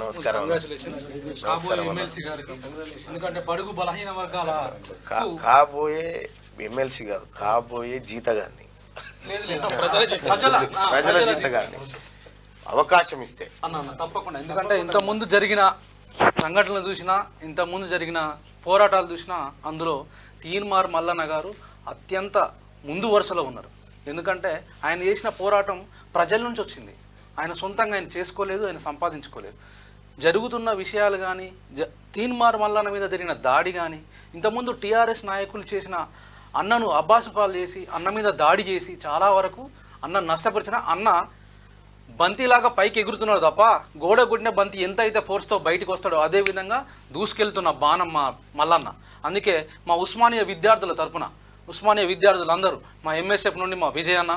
నమస్కారం. ఎందుకంటే బడుగు బలహీన వర్గాల కాబోయే ఎమ్మెల్సీ కాదు, కాబోయే జీతగాన్ని, ప్రజల జీతగాన్ని అవకాశం ఇస్తే అన్న తప్పకుండా. ఎందుకంటే ఇంత ముందు జరిగిన సంఘటనలు చూసినా, ఇంత ముందు జరిగిన పోరాటాలు చూసినా అందులో తీన్మార్ మల్లన్న గారు అత్యంత ముందు వరుసలో ఉన్నారు. ఎందుకంటే ఆయన చేసిన పోరాటం ప్రజల నుంచి వచ్చింది. ఆయన సొంతంగా ఆయన చేసుకోలేదు, ఆయన సంపాదించుకోలేదు. జరుగుతున్న విషయాలు కానీ, తీన్మార్ మల్లన్న మీద జరిగిన దాడి కానీ, ఇంతకుముందు టీఆర్ఎస్ నాయకులు చేసిన అన్నను అబ్బాసుపాలు చేసి అన్న మీద దాడి చేసి చాలా వరకు అన్న నష్టపరిచిన అన్న బంతిలాగా పైకి ఎగురుతున్నాడు తప్ప గోడ గుడిన బంతి ఎంత అయితే ఫోర్స్తో బయటకు వస్తాడో అదే విధంగా దూసుకెళ్తున్న బాణం మా మల్లన్న. అందుకే మా ఉస్మానియా విద్యార్థుల తరపున, ఉస్మానియా విద్యార్థులందరూ, మా ఎంఎస్ఎఫ్ నుండి మా విజయన్న,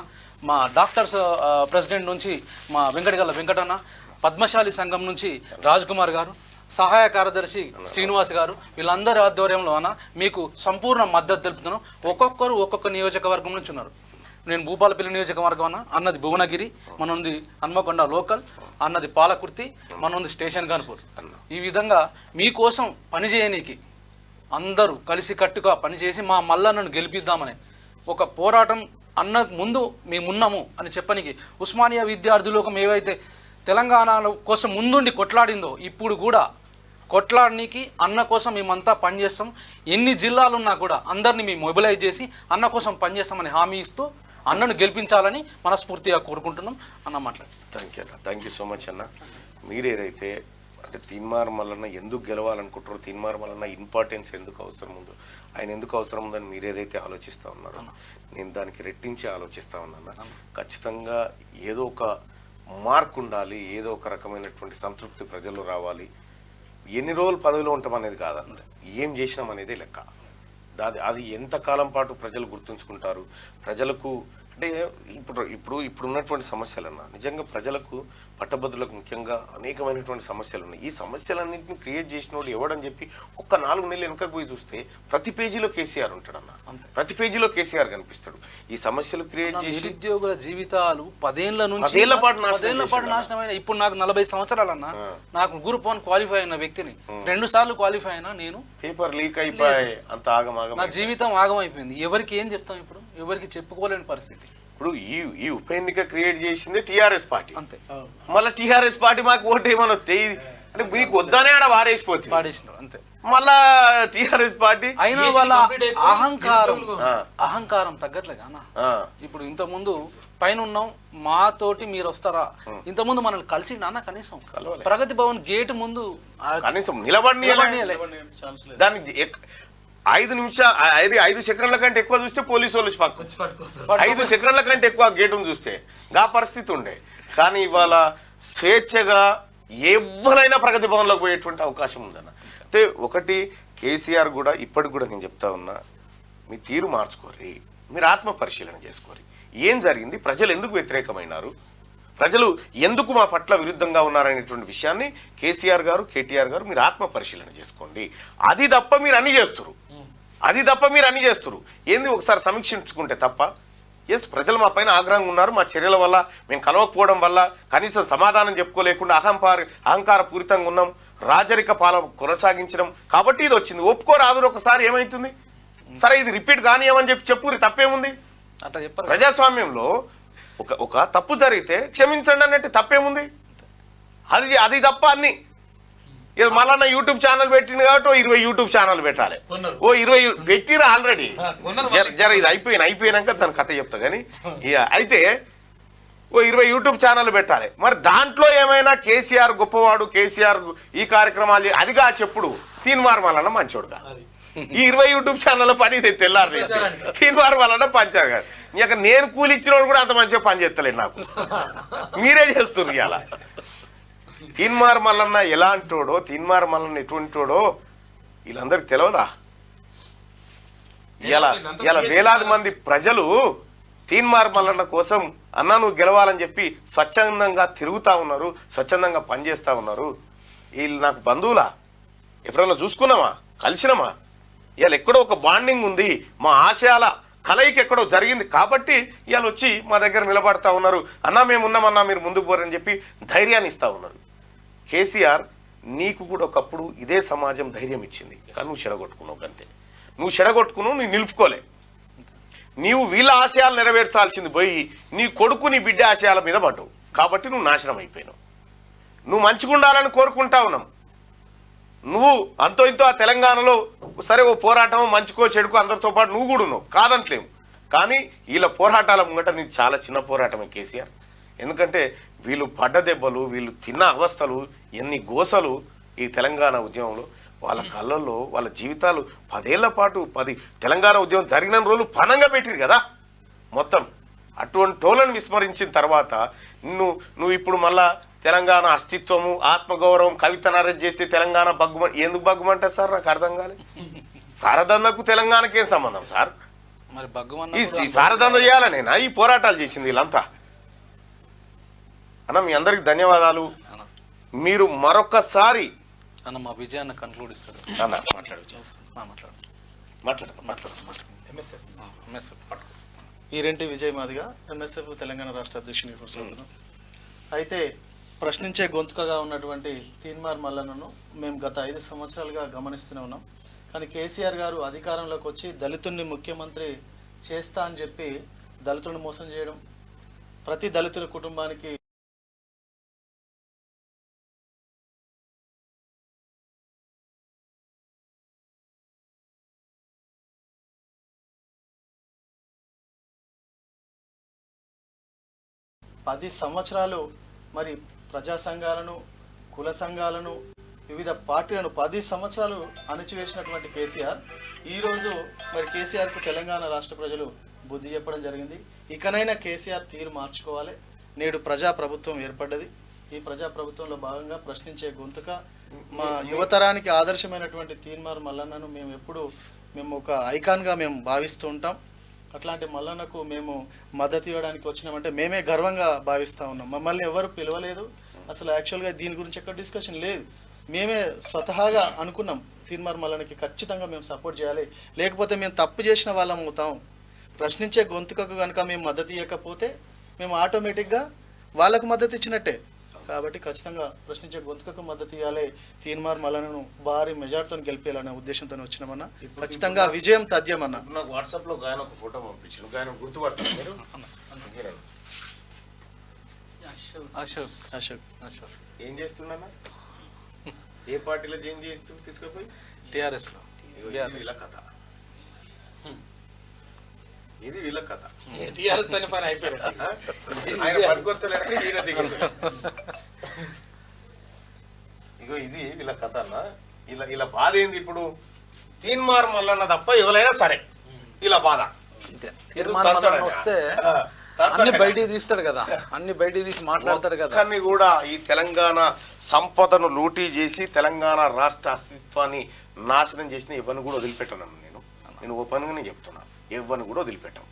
మా డాక్టర్స్ ప్రెసిడెంట్ నుంచి మా వెంకటగల్ల వెంకటన్న, పద్మశాలి సంఘం నుంచి రాజ్ కుమార్ గారు, సహాయ కార్యదర్శి శ్రీనివాస్ గారు, వీళ్ళందరి ఆధ్వర్యంలో అన్న మీకు సంపూర్ణ మద్దతు తెలుపుతున్నాం. ఒక్కొక్కరు ఒక్కొక్క నియోజకవర్గం నుంచి ఉన్నారు. నేను భూపాలపల్లి నియోజకవర్గం అన్న, అన్నది భువనగిరి, మనది హన్మకొండ లోకల్, అన్నది పాలకుర్తి, మనది స్టేషన్ కాన్పూర్. ఈ విధంగా మీకోసం పనిచేయనీకి అందరూ కలిసికట్టుగా పనిచేసి మా మల్లన్నను గెలిపిద్దామని ఒక పోరాటం అన్న ముందు మేమున్నాము అని చెప్పనికి ఉస్మానియా విద్యార్థులకు ఏవైతే తెలంగాణ కోసం ముందుండి కొట్లాడిందో ఇప్పుడు కూడా కొట్లాడనీకి అన్న కోసం మేమంతా పనిచేస్తాం. ఎన్ని జిల్లాలున్నా కూడా అందరినీ మేము మొబిలైజ్ చేసి అన్న కోసం పనిచేస్తామని హామీ ఇస్తూ అన్నను గెలిపించాలని మనస్ఫూర్తిగా కోరుకుంటున్నాం. అన్న మాట్లాడు. థ్యాంక్ యూ సో మచ్ అన్న. మీరేదైతే అంటే తీన్మార్ మల్లన్న ఎందుకు గెలవాలనుకుంటారో, తీన్మార్ మల్లన్న ఇంపార్టెన్స్ ఎందుకు అవసరం ఉందో, ఆయన ఎందుకు అవసరం ఉందని మీరేదైతే ఆలోచిస్తూ ఉన్నారో నేను దానికి రెట్టించి ఆలోచిస్తూ ఉన్నాను. ఖచ్చితంగా ఏదో ఒక మార్క్ ఉండాలి, ఏదో ఒక రకమైనటువంటి సంతృప్తి ప్రజల్లో రావాలి. ఎన్ని రోజులు పదవిలో ఉంటాం అనేది కాదంత, ఏం చేసినాం అనేదే లెక్క. అది ఎంతకాలం పాటు ప్రజలు గుర్తుంచుకుంటారు. ప్రజలకు అంటే ఇప్పుడు ఉన్నటువంటి సమస్యలన్నా నిజంగా ప్రజలకు, పట్టభద్రులకు ముఖ్యంగా అనేకమైనటువంటి సమస్యలు ఉన్నాయి. ఈ సమస్యలన్నింటినీ క్రియేట్ చేసినోడు ఎవడని చెప్పి ఒక్క 4 నెలలు వెనుకకు పోయి చూస్తే ప్రతి పేజీలో కేసీఆర్ ఉంటాడన్న, ప్రతి పేజీలో కేసీఆర్ కనిపిస్తాడు. ఈ సమస్యలు క్రియేట్ చేసి నిరుద్యోగుల జీవితాలు 10 ఏళ్ల నుంచి 10 ఏళ్ల పాటు నాశనమైన. ఇప్పుడు నాకు 40 సంవత్సరాలన్నా, నాకు గ్రూప్ 1 క్వాలిఫై అయిన వ్యక్తిని, 2 సార్లు క్వాలిఫై అయినా నేను పేపర్ లీక్ అయిపోయి అంత ఆగమాగం, నా జీవితం ఆగమైపోయింది. ఎవరికి ఏం చెప్తాం ఇప్పుడు, ఎవరికి చెప్పుకోలేని పరిస్థితి. ఇప్పుడు ఈ ఉప ఎన్నిక క్రియేట్ చేసింది టీఆర్ఎస్ పార్టీ. అంతే. మళ్ళీ టీఆర్ఎస్ పార్టీ మాకు ఓటు ఏమని వస్తే అంటే మీకు వద్దనే ఆడ వారేసిపోతుంది. అంతే. మళ్ళా టీఆర్ఎస్ పార్టీ అయినా వాళ్ళ అహంకారం తగ్గట్లేగా అన్న. ఇప్పుడు ఇంత ముందు పైన ఉన్నాం, మాతోటి మీరు వస్తారా, ఇంత ముందు మనల్ని కలిసి నాన్న కనీసం ప్రగతి భవన్ గేట్ ముందు కనీసం నిలబడి దానికి 5 సెకండ్ల కంటే ఎక్కువ చూస్తే పోలీసు వాళ్ళు పక్క 5 సెకండ్ల కంటే ఎక్కువ గేటును చూస్తే గా పరిస్థితి ఉండే. కానీ ఇవాళ స్వేచ్ఛగా ఎవరైనా ప్రగతి భవన్లోకి పోయేటువంటి అవకాశం ఉందన్న. అయితే ఒకటి కేసీఆర్ కూడా ఇప్పటికి కూడా నేను చెప్తా ఉన్నా, మీ తీరు మార్చుకోరి, మీరు ఆత్మ పరిశీలన చేసుకోరి. ఏం జరిగింది, ప్రజలు ఎందుకు వ్యతిరేకమైనారు, ప్రజలు ఎందుకు మా పట్ల విరుద్ధంగా ఉన్నారనేటువంటి విషయాన్ని కేసీఆర్ గారు, కేటీఆర్ గారు మీరు ఆత్మ పరిశీలన చేసుకోండి. అది తప్ప మీరు అన్ని చేస్తున్నారు. ఏంది ఒకసారి సమీక్షించుకుంటే తప్ప. ఎస్, ప్రజలు మా పైన ఆగ్రహంగా ఉన్నారు, మా చర్యల వల్ల, మేము కలవకపోవడం వల్ల, కనీసం సమాధానం చెప్పుకోలేకుండా అహంకార పూరితంగా ఉన్నాం, రాజరిక పాలన కొనసాగించడం కాబట్టి ఇది వచ్చింది. ఒప్పుకోరాదు ఒకసారి ఏమైతుంది, సరే ఇది రిపీట్ కానియమని చెప్పురి, తప్పేముంది. అట్లా చెప్పారు. ప్రజాస్వామ్యంలో ఒక తప్పు జరిగితే క్షమించండి అన్నట్టు తప్పేముంది. అది తప్ప అన్ని మళ్ళా యూట్యూబ్ ఛానల్ పెట్టింది కాబట్టి 20 యూట్యూబ్ ఛానల్ పెట్టాలి. 20 పెట్టిరా ఆల్రెడీ. జర ఇది అయిపోయినాక దాని కథ చెప్తా. కానీ అయితే 20 యూట్యూబ్ ఛానల్ పెట్టాలి. మరి దాంట్లో ఏమైనా కేసీఆర్ గొప్పవాడు, కేసీఆర్ ఈ కార్యక్రమాలు అదిగా చెప్పుడు తీన్మార్ మల్లన్న మంచోడు కాదు. ఈ 20 యూట్యూబ్ ఛానల్ పని తెల్లారు తీన్మార్ మల్లన్న పంచారు కాదు. ఇక నేను కూలి ఇచ్చినోడు కూడా అంత మంచిగా పని చేస్తలేదు, నాకు మీరే చేస్తున్నారు. ఇవాళ తీన్మార్ మల్లన్న ఎలాంటోడో, తీన్మార్ మల్లన్న ఎటువంటోడో వీళ్ళందరికి తెలియదా? ఇలా వేలాది మంది ప్రజలు తీన్మార్ మల్లన్న కోసం అన్నా నువ్వు గెలవాలని చెప్పి స్వచ్ఛందంగా తిరుగుతా ఉన్నారు, స్వచ్ఛందంగా పనిచేస్తా ఉన్నారు. వీళ్ళు నాకు బంధువులా, ఎప్పుడన్నా చూసుకున్నామా, కలిసినామా? ఇవాళ ఎక్కడో ఒక బాండింగ్ ఉంది, మా ఆశయాల కలయిక ఎక్కడో జరిగింది కాబట్టి ఇవాళ వచ్చి మా దగ్గర నిలబడతా ఉన్నారు. అన్నా మేము ఉన్నామన్నా, మీరు ముందుకు పోరని చెప్పి ధైర్యాన్ని ఇస్తా ఉన్నారు. కేసీఆర్ నీకు కూడా ఒకప్పుడు ఇదే సమాజం ధైర్యం ఇచ్చింది, కానీ నువ్వు చెడగొట్టుకున్నావు అంతే. నువ్వు చెడగొట్టుకున్నావు, నువ్వు నిలుపుకోలే. నీవు వీళ్ళ ఆశయాలు నెరవేర్చాల్సింది పోయి నీ కొడుకు నీ బిడ్డ ఆశయాల మీద పడ్డావు, కాబట్టి నువ్వు నాశనం అయిపోయినావు. నువ్వు మంచిగా ఉండాలని కోరుకుంటా ఉన్నాం. నువ్వు అంతో ఇంతో ఆ తెలంగాణలో సరే ఓ పోరాటం మంచికో చెడుకో అందరితో పాటు నువ్వు కూడా ఉన్నావు, కాదంటలేము. కానీ వీళ్ళ పోరాటాల ముంగట నీకు చాలా చిన్న పోరాటమే కేసీఆర్. ఎందుకంటే వీళ్ళు పడ్డ దెబ్బలు, వీళ్ళు తిన్న అవస్థలు, ఎన్ని గోసలు ఈ తెలంగాణ ఉద్యమంలో వాళ్ళ కళ్ళల్లో వాళ్ళ జీవితాలు 10 ఏళ్ల పాటు తెలంగాణ ఉద్యమం జరిగిన రోజులు పణంగా పెట్టిరు కదా మొత్తం. అటువంటి టోలను విస్మరించిన తర్వాత నువ్వు ఇప్పుడు మళ్ళా తెలంగాణ అస్తిత్వము, ఆత్మగౌరవం, కవితను అరెస్ట్ చేస్తే తెలంగాణ ఎందుకు బగ్గుమంటారు సార్? నాకు అర్థం కాలేదు. సారదందకు తెలంగాణకి ఏం సంబంధం సార్? మరి ఈ సారదంద చేయాలనేనా ఈ పోరాటాలు చేసింది వీళ్ళంతా? అన్న మీ అందరికి ధన్యవాదాలు. మీరు మరొకసారి అన్న మా విజయాన్ని కన్క్లూడ్ ఇస్తాడు అన్న. ఈరెంటి విజయ్ మాదిగా, ఎంఎస్ఎఫ్ తెలంగాణ రాష్ట్ర అధ్యక్షుని కొనసాగుతున్నాం. అయితే ప్రశ్నించే గొంతుకగా ఉన్నటువంటి తీన్మార్ మల్లన్నను మేము గత 5 సంవత్సరాలుగా గమనిస్తూనే ఉన్నాం. కానీ కేసీఆర్ గారు అధికారంలోకి వచ్చి దళితుడిని ముఖ్యమంత్రి చేస్తా అని చెప్పి దళితుడిని మోసం చేయడం, ప్రతి దళితుల కుటుంబానికి పది సంవత్సరాలు మరి ప్రజా సంఘాలను, కుల సంఘాలను, వివిధ పార్టీలను 10 సంవత్సరాలు అణచివేసినటువంటి కేసీఆర్ ఈరోజు మరి కేసీఆర్కు తెలంగాణ రాష్ట్ర ప్రజలు బుద్ధి చెప్పడం జరిగింది. ఇకనైనా కేసీఆర్ తీరు మార్చుకోవాలి. నేడు ప్రజాప్రభుత్వం ఏర్పడ్డది. ఈ ప్రజాప్రభుత్వంలో భాగంగా ప్రశ్నించే గొంతుక మా యువతరానికి ఆదర్శమైనటువంటి తీన్మార్ మల్లన్నను మేము ఒక ఐకాన్గా మేము భావిస్తూ ఉంటాం. అట్లాంటి మల్లన్నకు మేము మద్దతు ఇవ్వడానికి వచ్చినామంటే మేమే గర్వంగా భావిస్తూ ఉన్నాం. మమ్మల్ని ఎవరు పిలవలేదు, అసలు యాక్చువల్గా దీని గురించి ఎక్కడ డిస్కషన్ లేదు. మేమే స్వతహాగా అనుకున్నాం తీన్మార్ మల్లన్నకి ఖచ్చితంగా మేము సపోర్ట్ చేయాలి, లేకపోతే మేము తప్పు చేసిన వాళ్ళం అవుతాం. ప్రశ్నించే గొంతుకకు కనుక మేము మద్దతు ఇవ్వకపోతే మేము ఆటోమేటిక్గా వాళ్ళకు మద్దతు ఇచ్చినట్టే. కాబట్టి ఖచ్చితంగా ప్రశ్నించే గొంతుకకు మద్దతు ఇవ్వాలి, తీన్మార్ మల్లన్నను భారీ మెజార్టీతో గెలిపేయాలనే ఉద్దేశంతో వచ్చినామన్నా. ఖచ్చితంగా విజయం తథ్యమన్నా. నాకు వాట్సాప్లో ఆయన ఒక ఫోటో పంపించాను, ఆయన గుర్తుపట్టాను మీరు? అశోక్ అశోక్ అశోక్ ఏం చేస్తున్నా? ఏ పార్టీలో జాయిన్ చేస్తూ తీసుకుపోయి? టీఆర్ఎస్లో. వీళ్ళ కథ ఇది, వీళ్ళ కథ. ఆయన పనికొత్తలేక ఈయన దిగింది. ఇగో ఇది వీళ్ళ కథ అన్న. ఇలా బాధ ఏంది ఇప్పుడు? తీన్మార్ మల్లన్న తప్ప ఎవరైనా సరే ఇలా బాధ. వస్తే అన్ని బయటికి తీస్తాడు కదా, అన్ని బయటికి తీసి మాట్లాడతాడు కదా. కానీ కూడా ఈ తెలంగాణ సంపదను లూటీ చేసి తెలంగాణ రాష్ట్ర అస్తిత్వాన్ని నాశనం చేసిన ఎవరిని కూడా వదిలిపెట్టాను నేను ఓపెన్గానే చెప్తున్నా. ఎవరిని కూడా వదిలిపెట్టాం.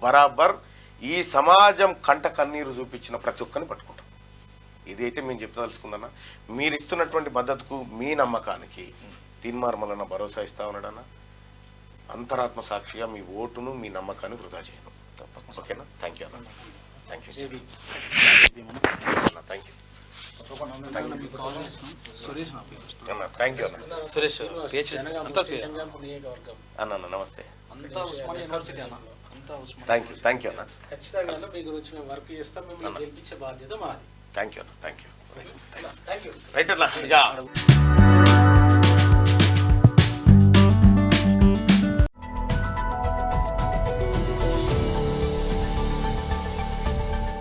బరాబర్ ఈ సమాజం కంట కన్నీరు చూపించిన ప్రతి ఒక్కరిని పట్టుకుంటాం. ఇదైతే మేము చెప్పదలుచుకుందన్నా. మీరు ఇస్తున్నటువంటి మద్దతుకు, మీ నమ్మకానికి తీన్మార్ మల్లన్న భరోసా ఇస్తా ఉన్నాడన్నా. అంతరాత్మ సాక్షిగా మీ ఓటును, మీ నమ్మకాన్ని వృధా చేయను. ఓకేనా? థ్యాంక్ యూ అన్న. థ్యాంక్ యూ అన్న. థ్యాంక్ యూ అన్న. థ్యాంక్ యూ అన్న. సురేష్ అన్న నమస్తే. అంతా ఉస్మానియా యూనివర్సిటీ అన్న. థ్యాంక్ యూ అన్న. ఖచ్చితంగా మీ గురించి మేము వర్క్ చేస్తాం. మిమ్మల్ని గెలిపించే బాధ్యత మాది. థ్యాంక్ యూ అన్న. Thank you. రైట్ అన్న.